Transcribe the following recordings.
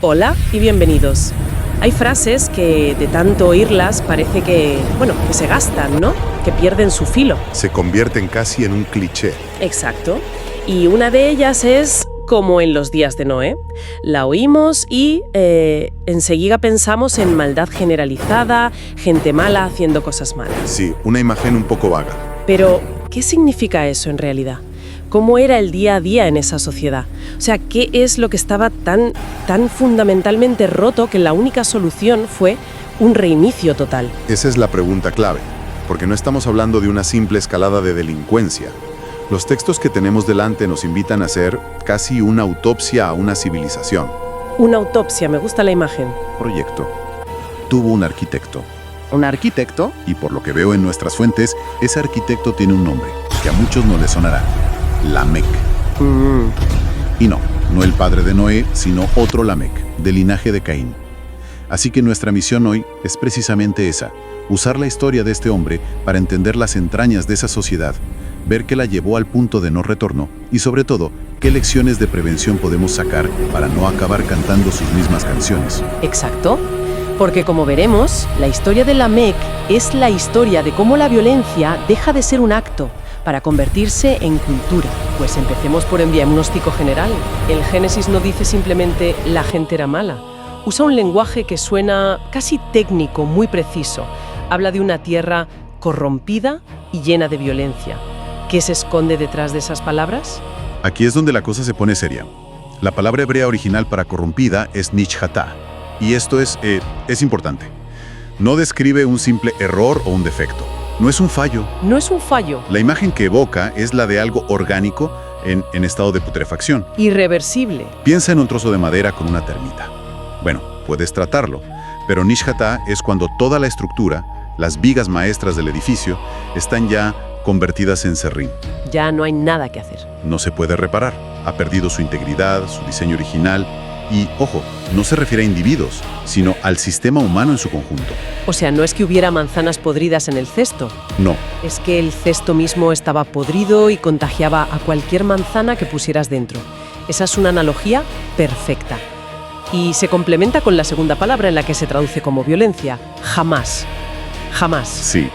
Hola y bienvenidos. Hay frases que de tanto oírlas parece que se gastan, ¿no? Que pierden su filo. Se convierten casi en un cliché. Exacto. Y una de ellas es como en los días de Noé. La oímos y enseguida pensamos en maldad generalizada, gente mala haciendo cosas malas. Sí, una imagen un poco vaga. Pero, ¿qué significa eso en realidad? ¿Cómo era el día a día en esa sociedad? O sea, ¿qué es lo que estaba tan fundamentalmente roto que la única solución fue un reinicio total? Esa es la pregunta clave, porque no estamos hablando de una simple escalada de delincuencia. Los textos que tenemos delante nos invitan a hacer casi una autopsia a una civilización. Una autopsia, me gusta la imagen. Proyecto. Tuvo un arquitecto. Un arquitecto, Y por lo que veo en nuestras fuentes, ese arquitecto tiene un nombre, que a muchos no les sonará. Lamec. Y no el padre de Noé, sino otro Lamec, del linaje de Caín. Así que nuestra misión hoy es precisamente esa, usar la historia de este hombre para entender las entrañas de esa sociedad, ver qué la llevó al punto de no retorno y sobre todo, qué lecciones de prevención podemos sacar para no acabar cantando sus mismas canciones. Exacto. Porque como veremos, la historia de Lamec es la historia de cómo la violencia deja de ser un acto para convertirse en cultura. Pues empecemos por el diagnóstico general. El Génesis no dice simplemente la gente era mala. Usa un lenguaje que suena casi técnico, muy preciso. Habla de una tierra corrompida y llena de violencia. ¿Qué se esconde detrás de esas palabras? Aquí es donde la cosa se pone seria. La palabra hebrea original para corrompida es nishhatá, y esto es importante. No describe un simple error o un defecto. No es un fallo. No es un fallo. La imagen que evoca es la de algo orgánico en estado de putrefacción. Irreversible. Piensa en un trozo de madera con una termita. Bueno, puedes tratarlo, pero nishhatá es cuando toda la estructura, las vigas maestras del edificio, están ya convertidas en serrín. Ya no hay nada que hacer. No se puede reparar. Ha perdido su integridad, su diseño original y, ojo, no se refiere a individuos, sino al sistema humano en su conjunto. O sea, no es que hubiera manzanas podridas en el cesto. No, Es que el cesto mismo estaba podrido y contagiaba a cualquier manzana que pusieras dentro. Esa es una analogía perfecta. Y se complementa con la segunda palabra en la que se traduce como violencia. Jamás. Jamás. sí.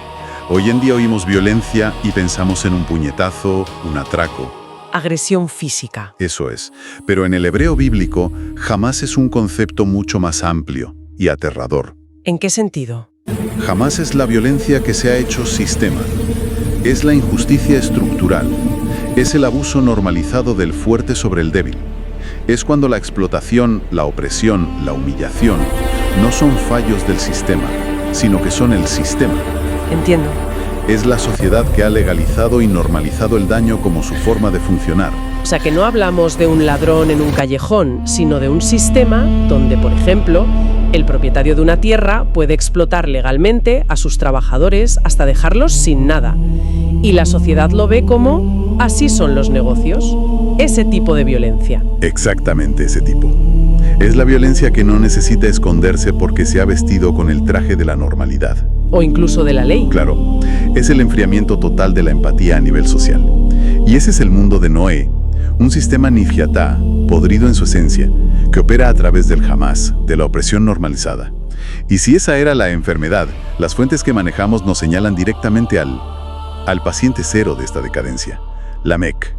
Hoy en día oímos violencia y pensamos en un puñetazo, un atraco. Agresión física. Eso es. Pero en el hebreo bíblico, jamás es un concepto mucho más amplio y aterrador. ¿En qué sentido? Jamás es la violencia que se ha hecho sistema. Es la injusticia estructural. Es el abuso normalizado del fuerte sobre el débil. Es cuando la explotación, la opresión, la humillación no son fallos del sistema, sino que son el sistema. Entiendo. Es la sociedad que ha legalizado y normalizado el daño como su forma de funcionar. O sea que no hablamos de un ladrón en un callejón, sino de un sistema donde, por ejemplo, el propietario de una tierra puede explotar legalmente a sus trabajadores hasta dejarlos sin nada. Y la sociedad lo ve como así son los negocios. Ese tipo de violencia. Exactamente ese tipo. Es la violencia que no necesita esconderse porque se ha vestido con el traje de la normalidad. O incluso de la ley. Claro, es el enfriamiento total de la empatía a nivel social. Y ese es el mundo de Noé, un sistema nifyatá, podrido en su esencia, que opera a través del jamás, de la opresión normalizada. Y si esa era la enfermedad, las fuentes que manejamos nos señalan directamente al paciente cero de esta decadencia, Lamec.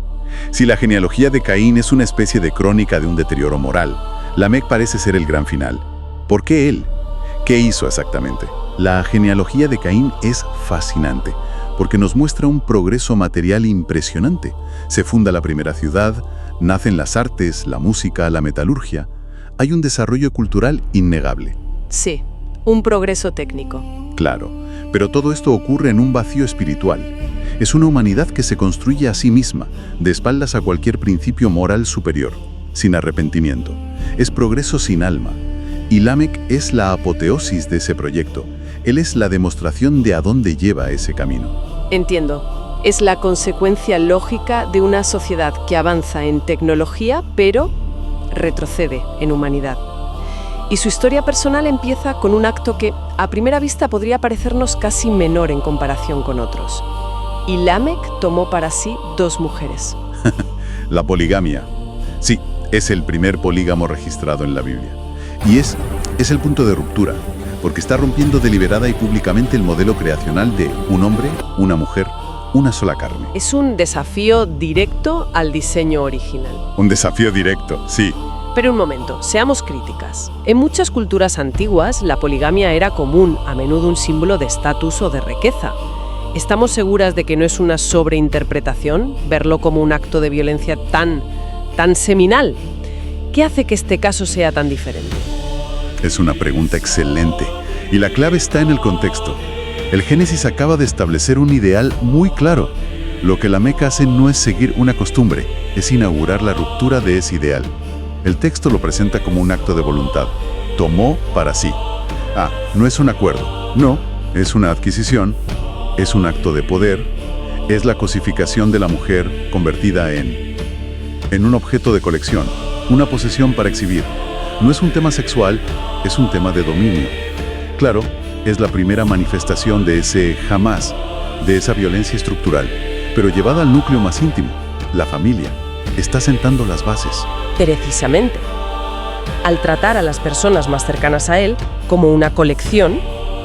Si la genealogía de Caín es una especie de crónica de un deterioro moral, Lamec parece ser el gran final. ¿Por qué él? ¿Qué hizo exactamente? La genealogía de Caín es fascinante, porque nos muestra un progreso material impresionante. Se funda la primera ciudad, nacen las artes, la música, la metalurgia. Hay un desarrollo cultural innegable. Sí, un progreso técnico. Claro, pero todo esto ocurre en un vacío espiritual. Es una humanidad que se construye a sí misma, de espaldas a cualquier principio moral superior, sin arrepentimiento. Es progreso sin alma. Y Lamec es la apoteosis de ese proyecto. Él es la demostración de a dónde lleva ese camino. Entiendo. Es la consecuencia lógica de una sociedad que avanza en tecnología, pero retrocede en humanidad. Y su historia personal empieza con un acto que, a primera vista, podría parecernos casi menor en comparación con otros. Y Lamec tomó para sí 2 mujeres. La poligamia. Sí, es el primer polígamo registrado en la Biblia. Y es el punto de ruptura, porque está rompiendo deliberada y públicamente el modelo creacional de un hombre, una mujer, una sola carne. Es un desafío directo al diseño original. Un desafío directo, sí. Pero un momento, seamos críticas. En muchas culturas antiguas, la poligamia era común, a menudo un símbolo de estatus o de riqueza. ¿Estamos seguras de que no es una sobreinterpretación verlo como un acto de violencia tan seminal? ¿Qué hace que este caso sea tan diferente? Es una pregunta excelente, y la clave está en el contexto. El Génesis acaba de establecer un ideal muy claro. Lo que la Meca hace no es seguir una costumbre, es inaugurar la ruptura de ese ideal. El texto lo presenta como un acto de voluntad. Tomó para sí. No es un acuerdo. No, es una adquisición. Es un acto de poder. Es la cosificación de la mujer convertida en un objeto de colección, una posesión para exhibir. No es un tema sexual, es un tema de dominio. Claro, es la primera manifestación de ese jamás, de esa violencia estructural, pero llevada al núcleo más íntimo, la familia. Está sentando las bases. Precisamente. Al tratar a las personas más cercanas a él como una colección,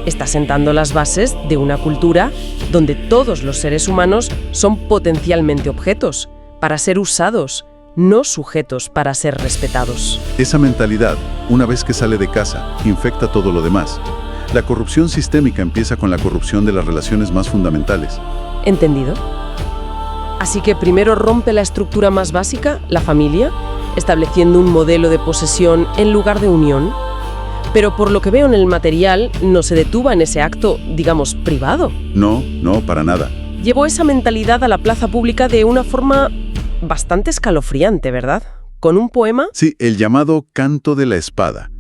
está sentando las bases de una cultura donde todos los seres humanos son potencialmente objetos para ser usados, no sujetos para ser respetados. Esa mentalidad, una vez que sale de casa, infecta todo lo demás. La corrupción sistémica empieza con la corrupción de las relaciones más fundamentales. ¿Entendido? Así que primero rompe la estructura más básica, la familia, estableciendo un modelo de posesión en lugar de unión. Pero por lo que veo en el material, no se detuvo en ese acto, digamos, privado. No, para nada. Llevó esa mentalidad a la plaza pública de una forma bastante escalofriante, ¿verdad? ¿Con un poema? Sí, el llamado Canto de la Espada.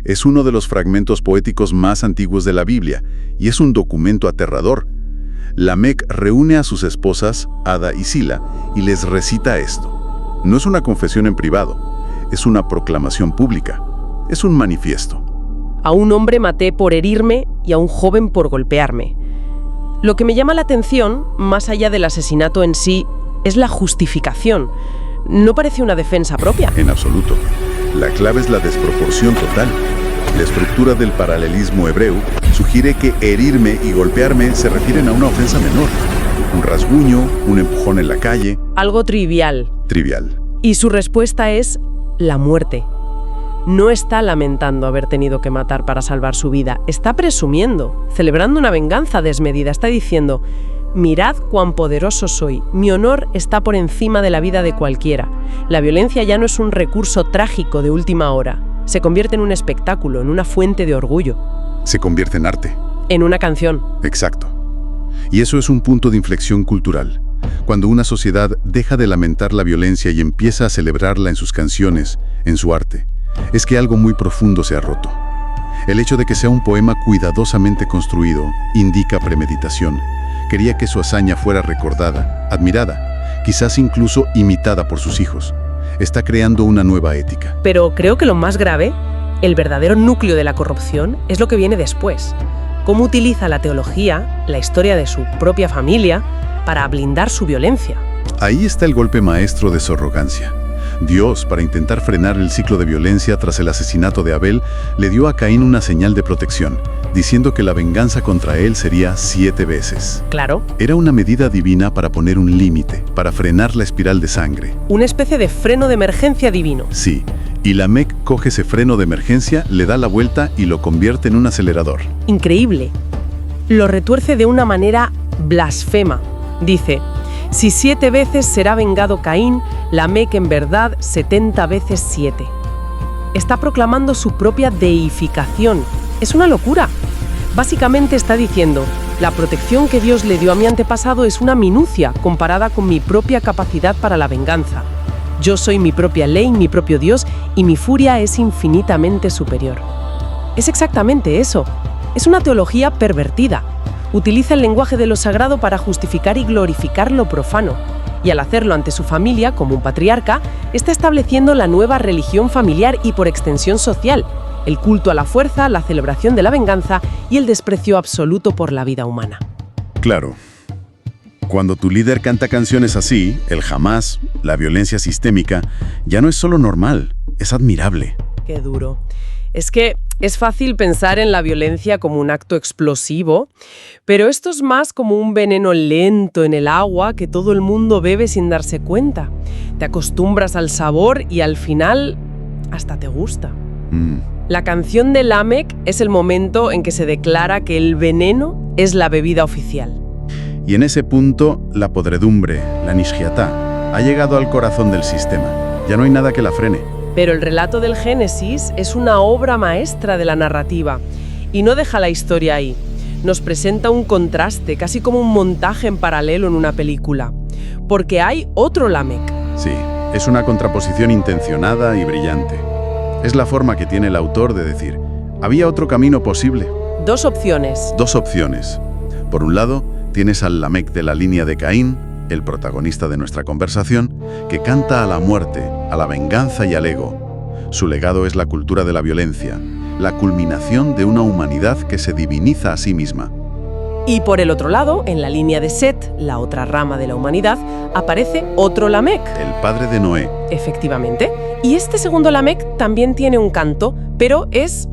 Es uno de los fragmentos poéticos más antiguos de la Biblia, y es un documento aterrador. Lamec reúne a sus esposas, Ada y Sila, y les recita esto. No es una confesión en privado, es una proclamación pública, es un manifiesto. A un hombre maté por herirme y a un joven por golpearme. Lo que me llama la atención, más allá del asesinato en sí, es la justificación. No parece una defensa propia. En absoluto. La clave es la desproporción total. La estructura del paralelismo hebreo sugiere que herirme y golpearme se refieren a una ofensa menor. Un rasguño, un empujón en la calle. Algo trivial. Trivial. Y su respuesta es la muerte. No está lamentando haber tenido que matar para salvar su vida. Está presumiendo, celebrando una venganza desmedida. Está diciendo: mirad cuán poderoso soy. Mi honor está por encima de la vida de cualquiera. La violencia ya no es un recurso trágico de última hora. Se convierte en un espectáculo, en una fuente de orgullo. Se convierte en arte. En una canción. Exacto. Y eso es un punto de inflexión cultural. Cuando una sociedad deja de lamentar la violencia y empieza a celebrarla en sus canciones, en su arte, es que algo muy profundo se ha roto. El hecho de que sea un poema cuidadosamente construido indica premeditación. Quería que su hazaña fuera recordada, admirada, quizás incluso imitada por sus hijos. Está creando una nueva ética. Pero creo que lo más grave, el verdadero núcleo de la corrupción, es lo que viene después. Cómo utiliza la teología, la historia de su propia familia, para blindar su violencia. Ahí está el golpe maestro de su arrogancia. Dios, para intentar frenar el ciclo de violencia tras el asesinato de Abel, le dio a Caín una señal de protección, diciendo que la venganza contra él sería 7 veces. Claro. Era una medida divina para poner un límite, para frenar la espiral de sangre. Una especie de freno de emergencia divino. Sí, y Lamec coge ese freno de emergencia, le da la vuelta y lo convierte en un acelerador. Increíble. Lo retuerce de una manera blasfema. Dice: si 7 veces será vengado Caín, Lamec en verdad 70 veces 7. Está proclamando su propia deificación. Es una locura. Básicamente está diciendo: la protección que Dios le dio a mi antepasado es una minucia comparada con mi propia capacidad para la venganza. Yo soy mi propia ley, mi propio Dios, y mi furia es infinitamente superior. Es exactamente eso. Es una teología pervertida. Utiliza el lenguaje de lo sagrado para justificar y glorificar lo profano. Y al hacerlo ante su familia, como un patriarca, está estableciendo la nueva religión familiar y por extensión social, el culto a la fuerza, la celebración de la venganza y el desprecio absoluto por la vida humana. Claro. Cuando tu líder canta canciones así, el jamás, la violencia sistémica, ya no es solo normal, es admirable. Qué duro. Es que es fácil pensar en la violencia como un acto explosivo, pero esto es más como un veneno lento en el agua que todo el mundo bebe sin darse cuenta. Te acostumbras al sabor y al final hasta te gusta. La canción de Lamech es el momento en que se declara que el veneno es la bebida oficial. Y en ese punto, la podredumbre, la Nishgiatá, ha llegado al corazón del sistema. Ya no hay nada que la frene. Pero el relato del Génesis es una obra maestra de la narrativa y no deja la historia ahí. Nos presenta un contraste, casi como un montaje en paralelo en una película. Porque hay otro Lamech. Sí, es una contraposición intencionada y brillante. Es la forma que tiene el autor de decir, había otro camino posible. Dos opciones. Dos opciones. Por un lado, tienes al Lamech de la línea de Caín, el protagonista de nuestra conversación, que canta a la muerte, a la venganza y al ego. Su legado es la cultura de la violencia, la culminación de una humanidad que se diviniza a sí misma. Y por el otro lado, en la línea de Set, la otra rama de la humanidad, aparece otro Lamech. El padre de Noé. Efectivamente. Y este segundo Lamech también tiene un canto, pero es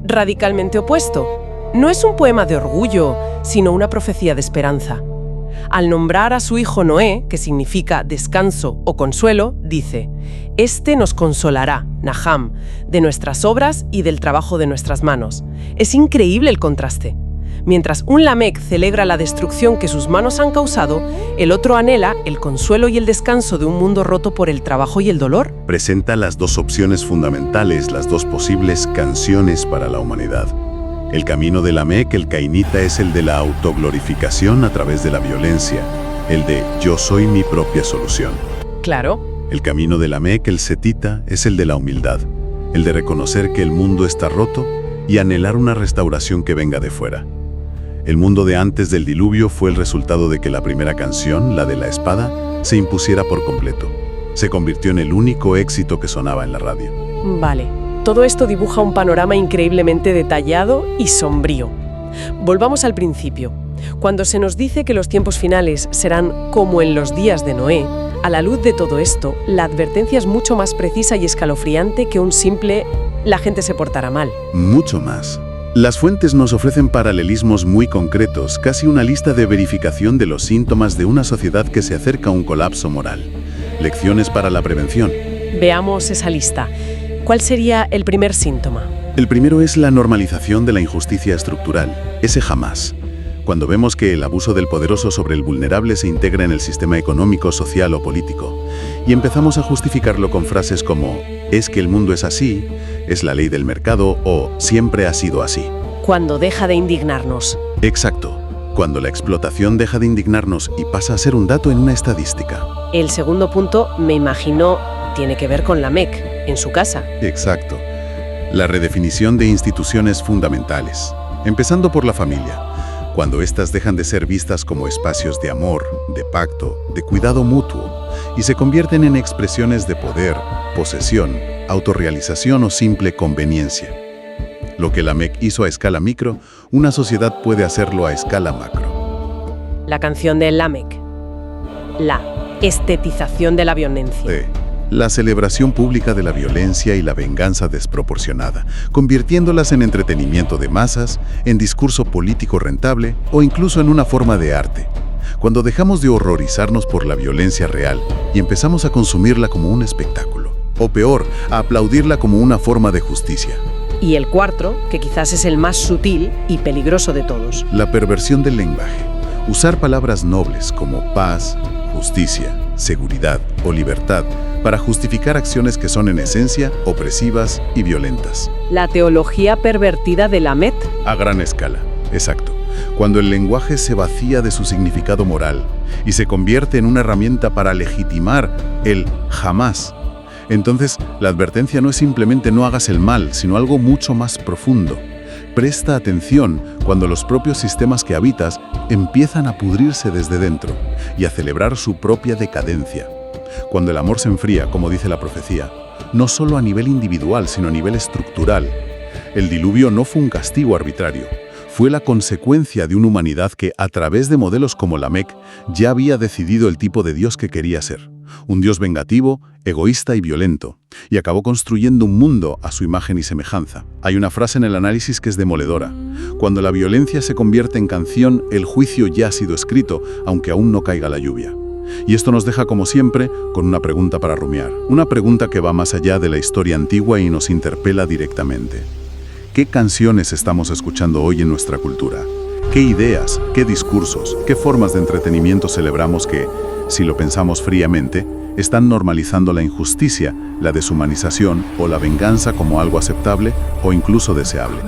radicalmente opuesto. No es un poema de orgullo, sino una profecía de esperanza. Al nombrar a su hijo Noé, que significa descanso o consuelo, dice: «Este nos consolará, Naham, de nuestras obras y del trabajo de nuestras manos». Es increíble el contraste. Mientras un Lamech celebra la destrucción que sus manos han causado, el otro anhela el consuelo y el descanso de un mundo roto por el trabajo y el dolor. Presenta las dos opciones fundamentales, las dos posibles canciones para la humanidad. El camino de Lamech, el cainita, es el de la autoglorificación a través de la violencia, el de yo soy mi propia solución. Claro. El camino de Lamech, el setita, es el de la humildad, el de reconocer que el mundo está roto y anhelar una restauración que venga de fuera. El mundo de antes del diluvio fue el resultado de que la primera canción, la de la espada, se impusiera por completo. Se convirtió en el único éxito que sonaba en la radio. Vale. Todo esto dibuja un panorama increíblemente detallado y sombrío. Volvamos al principio. Cuando se nos dice que los tiempos finales serán como en los días de Noé, a la luz de todo esto, la advertencia es mucho más precisa y escalofriante que un simple «la gente se portará mal». Mucho más. Las fuentes nos ofrecen paralelismos muy concretos, casi una lista de verificación de los síntomas de una sociedad que se acerca a un colapso moral. Lecciones para la prevención. Veamos esa lista. ¿Cuál sería el primer síntoma? El primero es la normalización de la injusticia estructural, ese jamás. Cuando vemos que el abuso del poderoso sobre el vulnerable se integra en el sistema económico, social o político, y empezamos a justificarlo con frases como «es que el mundo es así», «es la ley del mercado» o «siempre ha sido así». Cuando deja de indignarnos. Exacto. Cuando la explotación deja de indignarnos y pasa a ser un dato en una estadística. El segundo punto, me imagino, tiene que ver con Lamech, en su casa. Exacto. La redefinición de instituciones fundamentales, empezando por la familia. Cuando éstas dejan de ser vistas como espacios de amor, de pacto, de cuidado mutuo, y se convierten en expresiones de poder, posesión, autorrealización o simple conveniencia. Lo que Lamech hizo a escala micro, una sociedad puede hacerlo a escala macro. La canción de Lamech. La estetización de la violencia. La celebración pública de la violencia y la venganza desproporcionada, convirtiéndolas en entretenimiento de masas, en discurso político rentable o incluso en una forma de arte. Cuando dejamos de horrorizarnos por la violencia real y empezamos a consumirla como un espectáculo, o peor, a aplaudirla como una forma de justicia. Y el cuarto, que quizás es el más sutil y peligroso de todos. La perversión del lenguaje. Usar palabras nobles como paz, justicia, seguridad o libertad para justificar acciones que son en esencia opresivas y violentas. La teología pervertida de Lamech. A gran escala, exacto. Cuando el lenguaje se vacía de su significado moral y se convierte en una herramienta para legitimar el jamás, entonces la advertencia no es simplemente no hagas el mal, sino algo mucho más profundo. Presta atención cuando los propios sistemas que habitas empiezan a pudrirse desde dentro y a celebrar su propia decadencia. Cuando el amor se enfría, como dice la profecía, no solo a nivel individual, sino a nivel estructural. El diluvio no fue un castigo arbitrario, fue la consecuencia de una humanidad que, a través de modelos como Lamech, ya había decidido el tipo de Dios que quería ser. Un Dios vengativo, egoísta y violento. y acabó construyendo un mundo a su imagen y semejanza. Hay una frase en el análisis que es demoledora. Cuando la violencia se convierte en canción, el juicio ya ha sido escrito, aunque aún no caiga la lluvia. Y esto nos deja, como siempre, con una pregunta para rumiar. Una pregunta que va más allá de la historia antigua y nos interpela directamente. ¿Qué canciones estamos escuchando hoy en nuestra cultura? ¿Qué ideas, qué discursos, qué formas de entretenimiento celebramos que, si lo pensamos fríamente, están normalizando la injusticia, la deshumanización o la venganza como algo aceptable o incluso deseable?